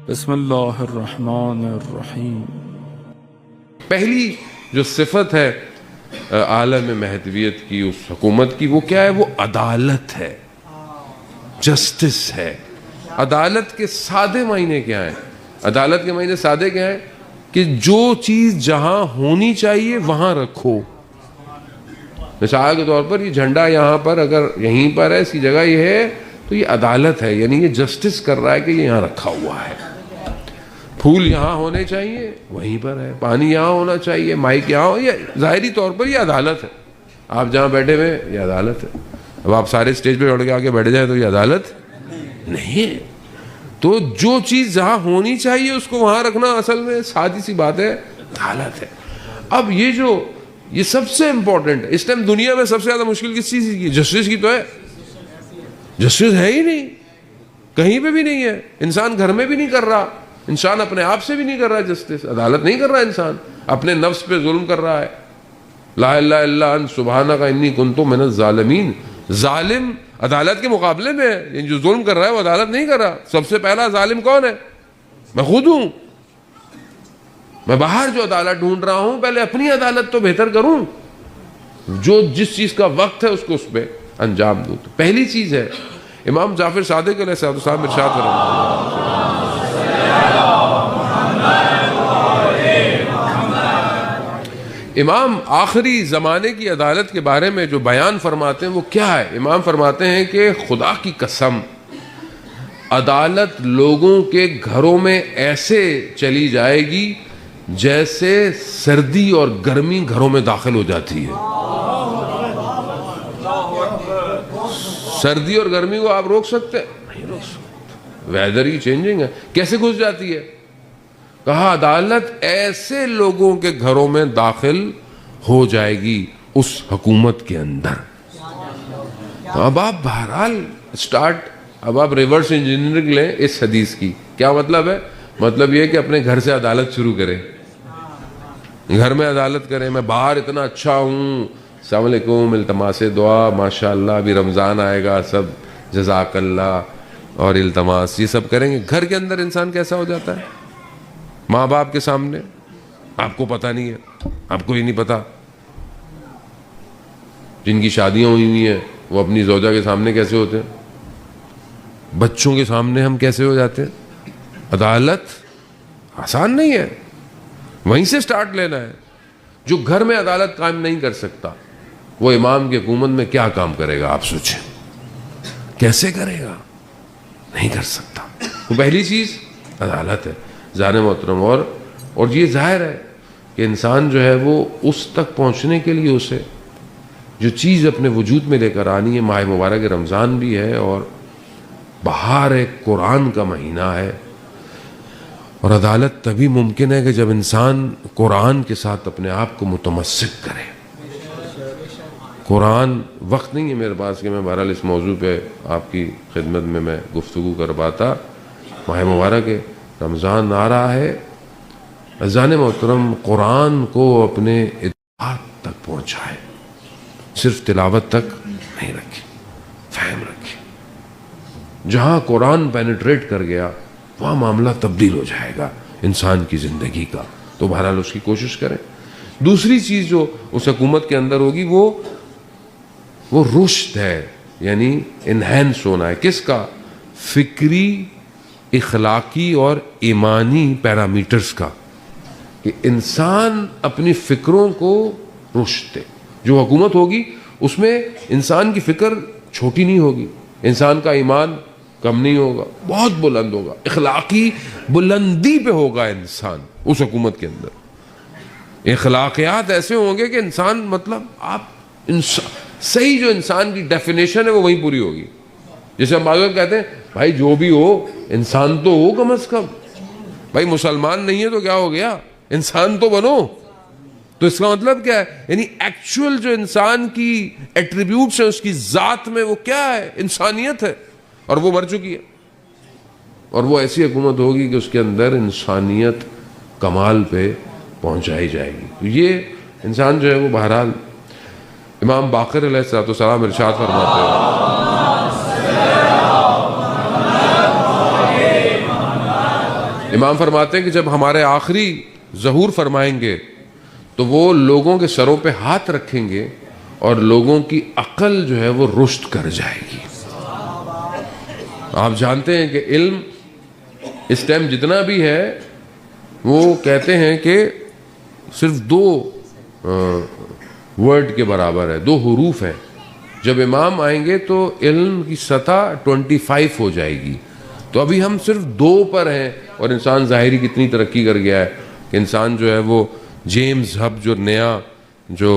بسم اللہ الرحمن الرحیم۔ پہلی جو صفت ہے عالم مہدویت کی، اس حکومت کی، وہ کیا ہے؟ وہ عدالت ہے، جسٹس ہے۔ عدالت کے سادے معنی کیا ہیں؟ عدالت کے معنی سادے کیا ہیں؟ کہ جو چیز جہاں ہونی چاہیے وہاں رکھو۔ مثال کے طور پر یہ جھنڈا یہاں پر اگر یہیں پر ہے، اس کی جگہ یہ ہے، تو یہ عدالت ہے، یعنی یہ جسٹس کر رہا ہے کہ یہ یہاں رکھا ہوا ہے۔ پھول یہاں ہونے چاہیے، وہیں پر ہے۔ پانی یہاں ہونا چاہیے، مائک یہاں ہو۔ یہ ظاہری طور پر یہ عدالت ہے۔ آپ جہاں بیٹھے ہوئے، یہ عدالت ہے۔ اب آپ سارے اسٹیج پہ اڑ کے آگے بیٹھ جائیں تو یہ عدالت نہیں ہے۔ تو جو چیز جہاں ہونی چاہیے اس کو وہاں رکھنا اصل میں سادی سی بات ہے، عدالت ہے۔ اب یہ سب سے امپورٹنٹ ہے۔ اس ٹائم دنیا میں سب سے زیادہ مشکل کس چیز کی؟ جسٹس کی تو ہے۔ جسٹس ہے ہی نہیں، کہیں پہ بھی نہیں ہے۔ انسان گھر میں بھی نہیں کر رہا، انسان اپنے آپ سے بھی نہیں کر رہا جسٹس، عدالت نہیں کر رہا۔ انسان اپنے نفس پہ ظلم کر رہا ہے۔ لا الہ الا انت سبحانک انی کنت من الظالمین۔ ظالم عدالت کے مقابلے میں ہے، یعنی جو ظلم کر رہا ہے وہ عدالت نہیں کر رہا۔ سب سے پہلا ظالم کون ہے؟ میں خود ہوں۔ میں باہر جو عدالت ڈھونڈ رہا ہوں، پہلے اپنی عدالت تو بہتر کروں، جو جس چیز کا وقت ہے اس کو اس پہ انجام دوں۔ تو پہلی چیز ہے، امام جعفر صادق علیہ السلام ارشاد فرماتے ہیں، امام آخری زمانے کی عدالت کے بارے میں جو بیان فرماتے ہیں وہ کیا ہے؟ امام فرماتے ہیں کہ خدا کی قسم، عدالت لوگوں کے گھروں میں ایسے چلی جائے گی جیسے سردی اور گرمی گھروں میں داخل ہو جاتی ہے۔ سردی اور گرمی کو آپ روک سکتے؟ نہیں روک سکتے، ویدر ہی چینجنگ ہے۔ کیسے گھس جاتی ہے؟ کہا عدالت ایسے لوگوں کے گھروں میں داخل ہو جائے گی اس حکومت کے اندر۔ اب آپ بہرحال اب آپ ریورس انجینئرنگ لیں اس حدیث کی۔ کیا مطلب ہے؟ مطلب یہ کہ اپنے گھر سے عدالت شروع کریں، گھر میں عدالت کریں۔ میں باہر اتنا اچھا ہوں، السلام علیکم، التماس دعا، ماشاءاللہ، ابھی رمضان آئے گا، سب جزاک اللہ اور التماس، یہ سب کریں گے۔ گھر کے اندر انسان کیسا ہو جاتا ہے؟ ماں باپ کے سامنے آپ کو پتہ نہیں ہے، آپ کو ہی نہیں پتا۔ جن کی شادیاں ہوئی ہوئی ہیں وہ اپنی زوجہ کے سامنے کیسے ہوتے ہیں؟ بچوں کے سامنے ہم کیسے ہو جاتے ہیں؟ عدالت آسان نہیں ہے، وہیں سے سٹارٹ لینا ہے۔ جو گھر میں عدالت قائم نہیں کر سکتا وہ امام کی حکومت میں کیا کام کرے گا؟ آپ سوچیں، کیسے کرے گا؟ نہیں کر سکتا۔ وہ پہلی چیز عدالت ہے جانے محترم۔ اور یہ ظاہر ہے کہ انسان جو ہے وہ اس تک پہنچنے کے لیے اسے جو چیز اپنے وجود میں لے کر آنی ہے، ماہ مبارک رمضان بھی ہے اور بہار ایک قرآن کا مہینہ ہے، اور عدالت تبھی ممکن ہے کہ جب انسان قرآن کے ساتھ اپنے آپ کو متمسک کرے۔ قرآن وقت نہیں ہے میرے پاس کہ میں بہرحال اس موضوع پہ آپ کی خدمت میں گفتگو کر پاتا۔ ماہ مبارک رمضان آ رہا ہے، عزیزان محترم، قرآن کو اپنے ادراک تک پہنچائے، صرف تلاوت تک نہیں رکھی، فہم رکھی۔ جہاں قرآن پینیٹریٹ کر گیا وہاں معاملہ تبدیل ہو جائے گا انسان کی زندگی کا۔ تو بہرحال اس کی کوشش کریں۔ دوسری چیز جو اس حکومت کے اندر ہوگی وہ رشد ہے، یعنی انہینس ہونا ہے۔ کس کا؟ فکری، اخلاقی اور ایمانی پیرامیٹرز کا، کہ انسان اپنی فکروں کو رشد دے۔ جو حکومت ہوگی اس میں انسان کی فکر چھوٹی نہیں ہوگی، انسان کا ایمان کم نہیں ہوگا، بہت بلند ہوگا، اخلاقی بلندی پہ ہوگا انسان اس حکومت کے اندر۔ اخلاقیات ایسے ہوں گے کہ انسان صحیح جو انسان کی ڈیفینیشن ہے وہ وہیں پوری ہوگی۔ جیسے ہم بعض کہتے ہیں بھائی جو بھی ہو انسان تو ہو کم از کم، بھائی مسلمان نہیں ہے تو کیا ہو گیا، انسان تو بنو۔ تو اس کا مطلب کیا ہے؟ یعنی ایکچوئل جو انسان کی ایٹریبیوٹس ہیں اس کی ذات میں وہ کیا ہے؟ انسانیت ہے، اور وہ مر چکی ہے۔ اور وہ ایسی حکومت ہوگی کہ اس کے اندر انسانیت کمال پہ پہنچائی جائے گی۔ تو یہ انسان جو ہے وہ بہرحال امام باقر علیہ السلام ارشاد فرماتے ہیں، امام فرماتے ہیں کہ جب ہمارے آخری ظہور فرمائیں گے تو وہ لوگوں کے سروں پہ ہاتھ رکھیں گے اور لوگوں کی عقل جو ہے وہ رشد کر جائے گی. آپ جانتے ہیں کہ علم اس ٹائم جتنا بھی ہے وہ کہتے ہیں کہ صرف 2 ورڈ کے برابر ہے, 2 حروف ہیں. جب امام آئیں گے تو علم کی سطح 25 ہو جائے گی. تو ابھی ہم صرف 2 پر ہیں اور انسان ظاہری کتنی ترقی کر گیا ہے کہ انسان جو ہے وہ جیمز ہب جو نیا جو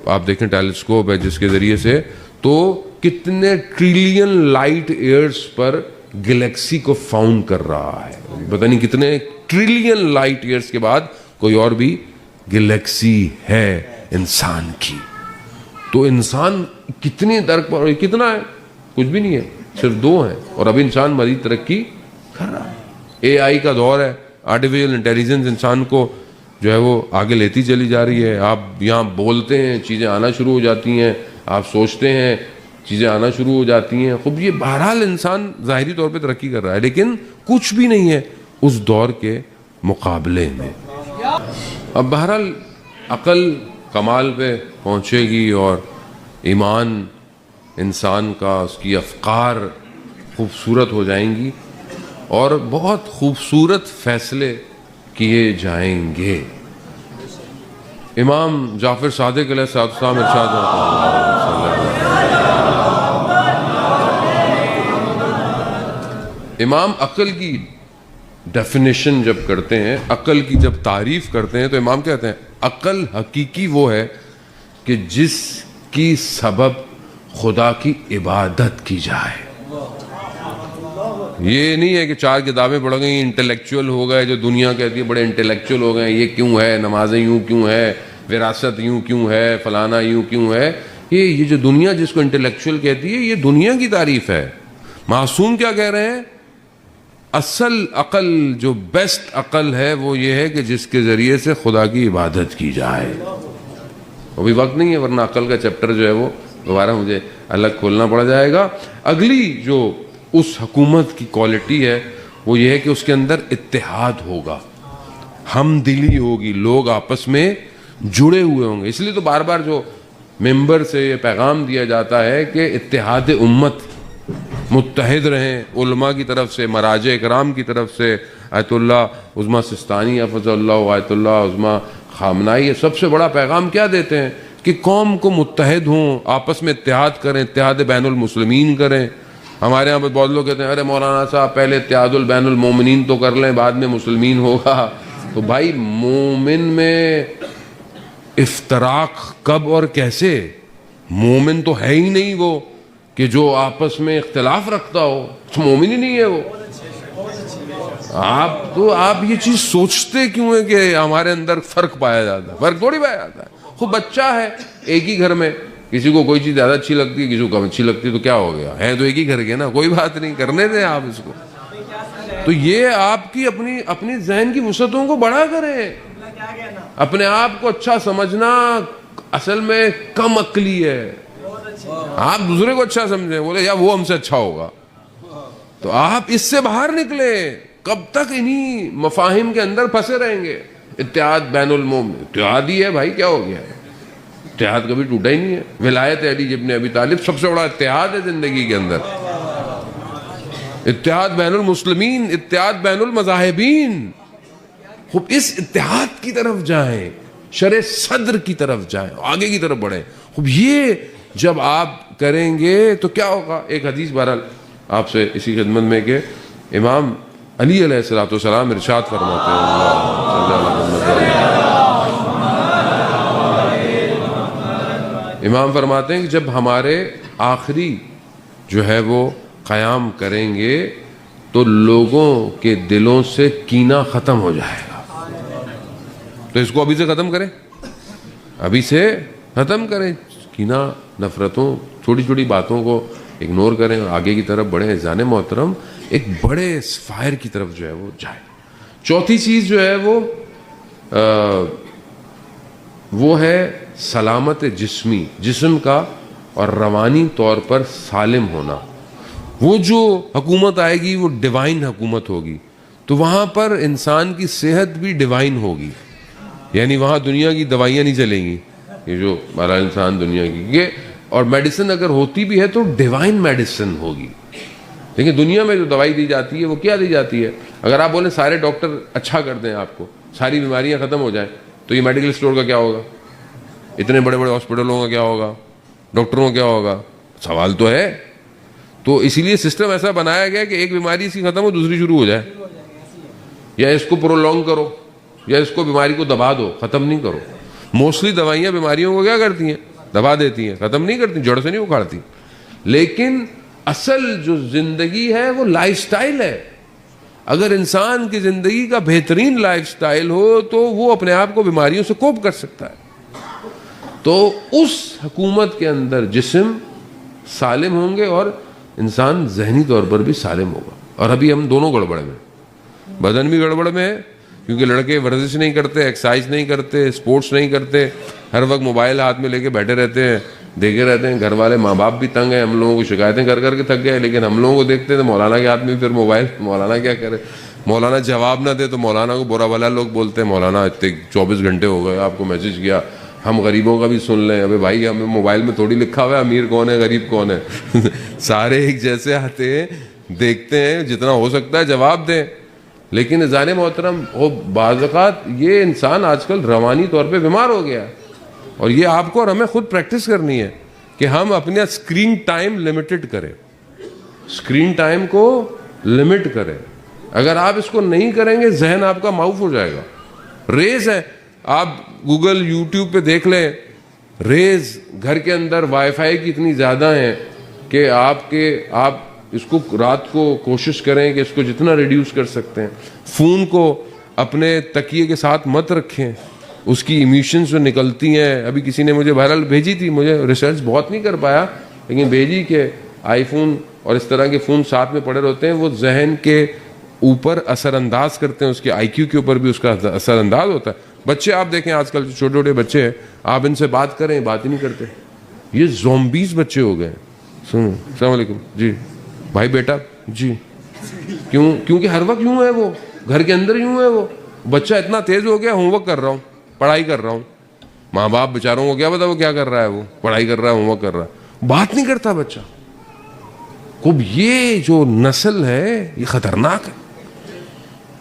آپ دیکھیں ٹیلیسکوپ ہے جس کے ذریعے سے تو کتنے ٹریلین لائٹ ایئرز پر گلیکسی کو فاؤنڈ کر رہا ہے. پتہ نہیں کتنے ٹریلین لائٹ ایئرز کے بعد کوئی اور بھی گلیکسی ہے انسان کی. تو انسان کتنی درک پر, کتنا ہے, کچھ بھی نہیں ہے, صرف 2 ہیں اور ابھی انسان مزید ترقی کر رہا ہے. اے آئی کا دور ہے, آرٹیفیشل انٹیلیجنس انسان کو جو ہے وہ آگے لیتی چلی جا رہی ہے. آپ یہاں بولتے ہیں چیزیں آنا شروع ہو جاتی ہیں, آپ سوچتے ہیں چیزیں آنا شروع ہو جاتی ہیں. خوب یہ بہرحال انسان ظاہری طور پہ ترقی کر رہا ہے لیکن کچھ بھی نہیں ہے اس دور کے مقابلے میں. اب بہرحال عقل کمال پہ پہنچے گی اور ایمان انسان کا, اس کی افکار خوبصورت ہو جائیں گی اور بہت خوبصورت فیصلے کیے جائیں گے. امام جعفر صادق علیہ السلام ارشاد امام عقل کی ڈیفینیشن جب کرتے ہیں, عقل کی جب تعریف کرتے ہیں تو امام کہتے ہیں عقل حقیقی وہ ہے کہ جس کی سبب خدا کی عبادت کی جائے. یہ نہیں ہے کہ 4 کتابیں پڑھ گئی انٹلیکچوئل ہو گئے, جو دنیا کہتی ہے بڑے انٹلیکچوئل ہو گئے, یہ کیوں ہے, نمازیں یوں کیوں ہے, وراثت یوں کیوں ہے, فلانا یوں کیوں ہے. یہ جو دنیا جس کو انٹلیکچوئل کہتی ہے یہ دنیا کی تعریف ہے. معصوم کیا کہہ رہے ہیں, اصل عقل جو بیسٹ عقل ہے وہ یہ ہے کہ جس کے ذریعے سے خدا کی عبادت کی جائے. ابھی وقت نہیں ہے ورنہ عقل کا چیپٹر جو ہے وہ دوبارہ مجھے الگ کھولنا پڑ جائے گا. اگلی جو اس حکومت کی کوالٹی ہے وہ یہ ہے کہ اس کے اندر اتحاد ہوگا, ہم دلی ہوگی, لوگ آپس میں جڑے ہوئے ہوں گے. اس لیے تو بار بار جو ممبر سے یہ پیغام دیا جاتا ہے کہ اتحاد امت, متحد رہیں, علماء کی طرف سے, مراجع اکرام کی طرف سے, آیت اللہ عظمیٰ سستانی حفظ اللہ, آیت اللہ عظمیٰ خامنائی, یہ سب سے بڑا پیغام کیا دیتے ہیں کہ قوم کو متحد ہوں, آپس میں اتحاد کریں, اتحاد بین المسلمین کریں. ہمارے یہاں پہ بہت لوگ کہتے ہیں ارے مولانا صاحب پہلے اتحاد البین المومنین تو کر لیں بعد میں مسلمین ہوگا. تو بھائی مومن میں افتراق کب اور کیسے؟ مومن تو ہے ہی نہیں وہ کہ جو آپس میں اختلاف رکھتا ہو, مومن ہی نہیں ہے وہ. آپ یہ چیز سوچتے کیوں ہے کہ ہمارے اندر فرق پایا جاتا ہے؟ فرق تھوڑی پایا جاتا ہے. خوب بچہ ہے ایک ہی گھر میں, کسی کو کوئی چیز زیادہ اچھی لگتی ہے, کسی کو کم اچھی لگتی ہے, تو کیا ہو گیا, ہے تو ایک ہی گھر کے نا, کوئی بات نہیں, کرنے دیں آپ اس کو. تو یہ آپ کی اپنی ذہن کی وسعتوں کو بڑا کریں. اپنے آپ کو اچھا سمجھنا اصل میں کم عقلی ہے. آپ دوسرے کو اچھا سمجھیں, بولے یا وہ ہم سے اچھا ہوگا, تو آپ اس سے باہر نکلیں. کب تک انہی مفاہیم کے اندر پھنسے رہیں گے؟ اتحاد بین المومن, اتحاد ہی ہے بھائی, کیا ہو گیا ہے؟ اتحاد کبھی ٹوٹا ہی نہیں ہے. ولایت علی ابن ابی طالب سب سے بڑا اتحاد ہے زندگی کے اندر. اتحاد بین المسلمین, اتحاد بین المذاہبین. خوب اس اتحاد کی طرف جائیں, شرع صدر کی طرف جائیں, آگے کی طرف بڑھیں. خوب یہ جب آپ کریں گے تو کیا ہوگا؟ ایک حدیث بہرحال آپ سے اسی خدمت میں کہ امام علی علیہ السلام ارشاد فرماتے ہیں, امام فرماتے ہیں کہ جب ہمارے آخری جو ہے وہ قیام کریں گے تو لوگوں کے دلوں سے کینہ ختم ہو جائے گا. تو اس کو ابھی سے ختم کریں, ابھی سے ختم کریں. کینہ, نفرتوں, چھوٹی چھوٹی باتوں کو اگنور کریں اور آگے کی طرف بڑھیں. عزیزان محترم, ایک بڑے فائر کی طرف جو ہے وہ جائیں. چوتھی چیز جو ہے وہ ہے سلامت جسمی, جسم کا اور روانی طور پر سالم ہونا. وہ جو حکومت آئے گی وہ ڈیوائن حکومت ہوگی. تو وہاں پر انسان کی صحت بھی ڈیوائن ہوگی. یعنی وہاں دنیا کی دوائیاں نہیں چلیں گی, یہ جو ہمارا انسان دنیا کی, اور میڈیسن اگر ہوتی بھی ہے تو ڈیوائن میڈیسن ہوگی. لیکن دنیا میں جو دوائی دی جاتی ہے وہ کیا دی جاتی ہے؟ اگر آپ بولیں سارے ڈاکٹر اچھا کر دیں, آپ کو ساری بیماریاں ختم ہو جائیں, تو یہ میڈیکل اسٹور کا کیا ہوگا؟ اتنے بڑے بڑے ہاسپٹلوں کا کیا ہوگا؟ ڈاکٹروں کا کیا ہوگا؟ سوال تو ہے. تو اسی لیے سسٹم ایسا بنایا گیا کہ ایک بیماری اس کی ختم ہو, دوسری شروع ہو جائے, یا اس کو پرولونگ کرو, یا اس کو بیماری کو دبا دو, ختم نہیں کرو. موسٹلی دوائیاں بیماریوں کو کیا کرتی ہیں؟ دبا دیتی ہیں, ختم نہیں کرتی, جڑ سے نہیں اکھاڑتی. لیکن اصل جو زندگی ہے وہ لائف سٹائل ہے. اگر انسان کی زندگی کا بہترین لائف سٹائل ہو تو وہ اپنے آپ کو بیماریوں سے کوپ کر سکتا ہے. تو اس حکومت کے اندر جسم سالم ہوں گے اور انسان ذہنی طور پر بھی سالم ہوگا. اور ابھی ہم دونوں گڑبڑ میں, بدن بھی گڑبڑ میں ہے, کیونکہ لڑکے ورزش نہیں کرتے, ایکسرسائز نہیں کرتے, اسپورٹس نہیں کرتے, ہر وقت موبائل ہاتھ میں لے کے بیٹھے رہتے ہیں, دیکھے رہتے ہیں. گھر والے ماں باپ بھی تنگ ہیں, ہم لوگوں کو شکایتیں کر کر کے تھک گئے, لیکن ہم لوگوں کو دیکھتے ہیں تو مولانا کے ہاتھ میں پھر موبائل. مولانا کیا کرے؟ مولانا جواب نہ دے تو مولانا کو برا بھلا لوگ بولتے ہیں, مولانا اتنے 24 گھنٹے ہو گئے آپ کو میسج کیا, ہم غریبوں کا بھی سن لیں. ابے بھائی, ہمیں موبائل میں تھوڑی لکھا ہوا ہے امیر کون ہے غریب کون ہے, سارے ایک جیسے آتے ہیں, دیکھتے ہیں, جتنا ہو سکتا ہے جواب دیں. لیکن ذہن محترم, وہ بعض اوقات یہ انسان آج کل روانی طور پہ بیمار ہو گیا, اور یہ آپ کو اور ہمیں خود پریکٹس کرنی ہے کہ ہم اپنے اسکرین ٹائم لمیٹڈ کریں, اسکرین ٹائم کو لمٹ کریں. اگر آپ اس کو نہیں کریں گے ذہن آپ کا معاف ہو جائے گا. ریز ہے, آپ گوگل یوٹیوب پہ دیکھ لیں, ریز گھر کے اندر وائی فائی کی اتنی زیادہ ہیں کہ آپ اس کو رات کو کوشش کریں کہ اس کو جتنا ریڈیوس کر سکتے ہیں. فون کو اپنے تکیے کے ساتھ مت رکھیں, اس کی ایمیشنز جو نکلتی ہیں. ابھی کسی نے مجھے بہرحال بھیجی تھی, مجھے ریسرچ بہت نہیں کر پایا, لیکن بھیجی کہ آئی فون اور اس طرح کے فون ساتھ میں پڑے رہتے ہیں, وہ ذہن کے اوپر اثر انداز کرتے ہیں, اس کے آئی کیو کے اوپر بھی اس کا اثر انداز ہوتا ہے. بچے آپ دیکھیں آج کل جو چھوٹے چھوٹے بچے ہیں, آپ ان سے بات کریں, بات ہی نہیں کرتے. یہ زومبیز بچے ہو گئے. سنو, السلام علیکم جی, بھائی بیٹا جی, کیونکہ ہر وقت یوں ہے, وہ گھر کے اندر یوں ہے. وہ بچہ اتنا تیز ہو گیا, ہوم ورک کر رہا ہوں, پڑھائی کر رہا ہوں. ماں باپ بیچاروں کو کیا پتا وہ کیا کر رہا ہے, وہ پڑھائی کر رہا ہے, ہوم ورک کر رہا ہے, بات نہیں کرتا بچہ. خوب یہ جو نسل ہے یہ خطرناک ہے.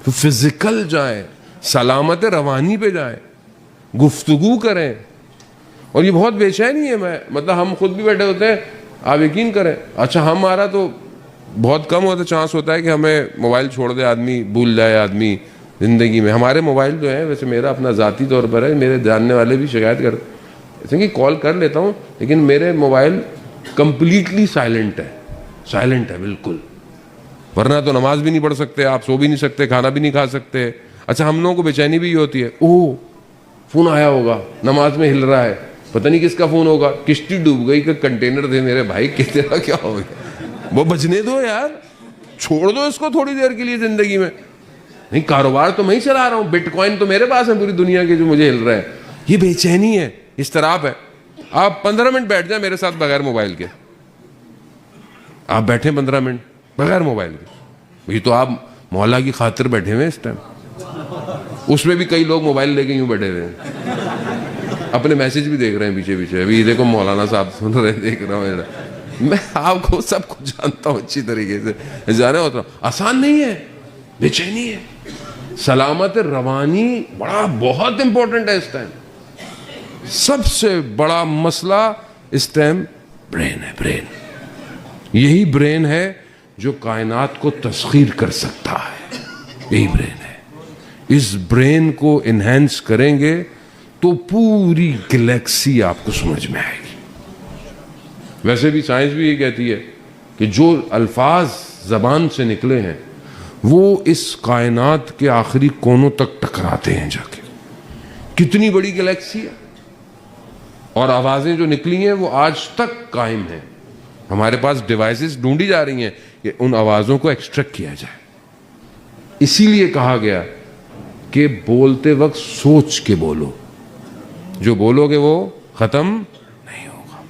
تو فزیکل جائیں, سلامت روانی پہ جائیں, گفتگو کریں. اور یہ بہت بے چینی ہے, مطلب ہم خود بھی بیٹھے ہوتے ہیں, آپ یقین کریں. اچھا ہمارا تو بہت کم ہوتا چانس ہوتا ہے کہ ہمیں موبائل چھوڑ دے آدمی, بھول جائے آدمی زندگی میں. ہمارے موبائل جو ہیں, ویسے میرا اپنا ذاتی طور پر ہے, میرے جاننے والے بھی شکایت کرتے, جیسے کہ کال کر لیتا ہوں لیکن میرے موبائل کمپلیٹلی سائلنٹ ہے بالکل, ورنہ تو نماز بھی نہیں پڑھ سکتے, آپ سو بھی نہیں سکتے, کھانا بھی نہیں کھا سکتے. اچھا ہم لوگوں کو بے چینی بھی یہ ہوتی ہے, اوہ فون آیا ہوگا, نماز میں ہل رہا ہے, پتہ نہیں کس کا فون ہوگا, کشتی ڈوب گئی کہ کنٹینر تھے میرے بھائی, تیرا کیا ہو گیا؟ وہ بچنے دو یار, چھوڑ دو اس کو تھوڑی دیر کے لیے زندگی میں. نہیں, کاروبار تو میں ہی چلا رہا ہوں, بٹ کوائن تو میرے پاس ہے پوری دنیا کے جو مجھے ہل رہے ہیں. یہ بے چینی ہے, اضطراب ہے. آپ 15 منٹ بیٹھ جائیں میرے ساتھ بغیر موبائل کے, آپ بیٹھیں 15 منٹ بغیر موبائل کے. یہ تو آپ مولا کی خاطر بیٹھے ہوئے اس ٹائم, اس میں بھی کئی لوگ موبائل لے کے یوں بیٹھے ہوئے ہیں, اپنے میسج بھی دیکھ رہے ہیں پیچھے پیچھے. ابھی دیکھو مولانا صاحب سن رہے, دیکھ رہا ہوں, میں آپ کو سب کچھ جانتا ہوں اچھی طریقے سے, جانا ہوتا ہوں. آسان نہیں ہے, بے چینی ہے. سلامت روانی بہت امپورٹنٹ ہے اس ٹائم. سب سے بڑا مسئلہ اس ٹائم برین ہے. برین, یہی برین ہے جو کائنات کو تسخیر کر سکتا ہے, یہی برین ہے. اس برین کو انہینس کریں گے تو پوری گلیکسی آپ کو سمجھ میں آئے گی. ویسے بھی سائنس بھی یہ کہتی ہے کہ جو الفاظ زبان سے نکلے ہیں وہ اس کائنات کے آخری کونوں تک ٹکراتے ہیں جا کے. کتنی بڑی گلیکسی ہے, اور آوازیں جو نکلی ہیں وہ آج تک قائم ہیں. ہمارے پاس ڈیوائسز ڈھونڈی جا رہی ہیں کہ ان آوازوں کو ایکسٹریکٹ کیا جائے. اسی لیے کہا گیا کہ بولتے وقت سوچ کے بولو, جو بولو گے وہ ختم نہیں ہوگا.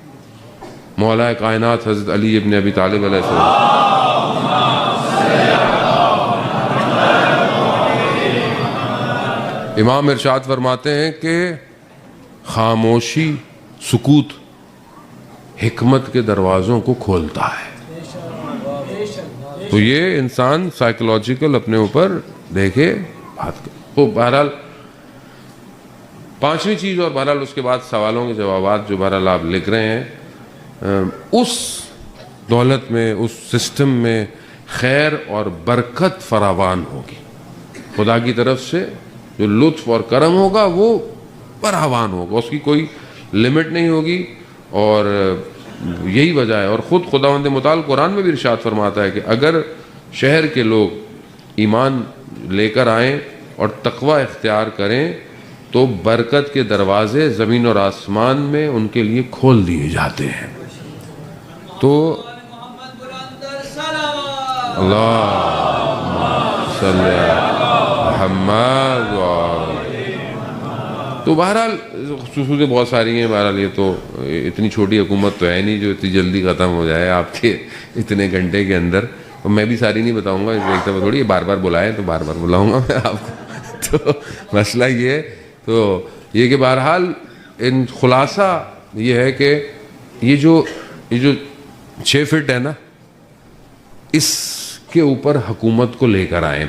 مولا کائنات حضرت علی ابن ابی طالب علیہ السلام امام ارشاد فرماتے ہیں کہ خاموشی، سکوت حکمت کے دروازوں کو کھولتا ہے. تو یہ انسان سائیکولوجیکل اپنے اوپر دیکھے بات کرے. تو بہرحال پانچویں چیز، اور بہرحال اس کے بعد سوالوں کے جوابات جو بہرحال آپ لکھ رہے ہیں، اس دولت میں، اس سسٹم میں خیر اور برکت فراوان ہوگی. خدا کی طرف سے جو لطف اور کرم ہوگا وہ فراوان ہوگا، اس کی کوئی لمٹ نہیں ہوگی. اور یہی وجہ ہے، اور خود خداوند متعال قرآن میں بھی ارشاد فرماتا ہے کہ اگر شہر کے لوگ ایمان لے کر آئیں اور تقوی اختیار کریں تو برکت کے دروازے زمین اور آسمان میں ان کے لیے کھول دیے جاتے ہیں. تو اللہ صلی محمد. تو بہرحال خصوصیتیں بہت ساری ہیں. بہرحال یہ تو اتنی چھوٹی حکومت تو ہے نہیں جو اتنی جلدی ختم ہو جائے آپ کے اتنے گھنٹے کے اندر. اور میں بھی ساری نہیں بتاؤں گا، ایک دفعہ تھوڑی بار بار بلائیں تو بار بار بلاؤں گا میں آپ کو. تو مسئلہ یہ ہے، تو یہ کہ بہرحال ان خلاصہ یہ ہے کہ یہ جو 6 فٹ ہے نا، اس کے اوپر حکومت کو لے کر آئیں.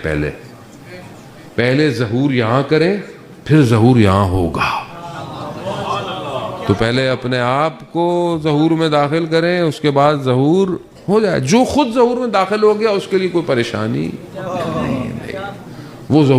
پہلے ظہور یہاں کریں، پھر ظہور یہاں ہوگا. تو پہلے اپنے آپ کو ظہور میں داخل کریں، اس کے بعد ظہور ہو جائے. جو خود ظہور میں داخل ہو گیا اس کے لیے کوئی پریشانی نہیں. وہ ظہور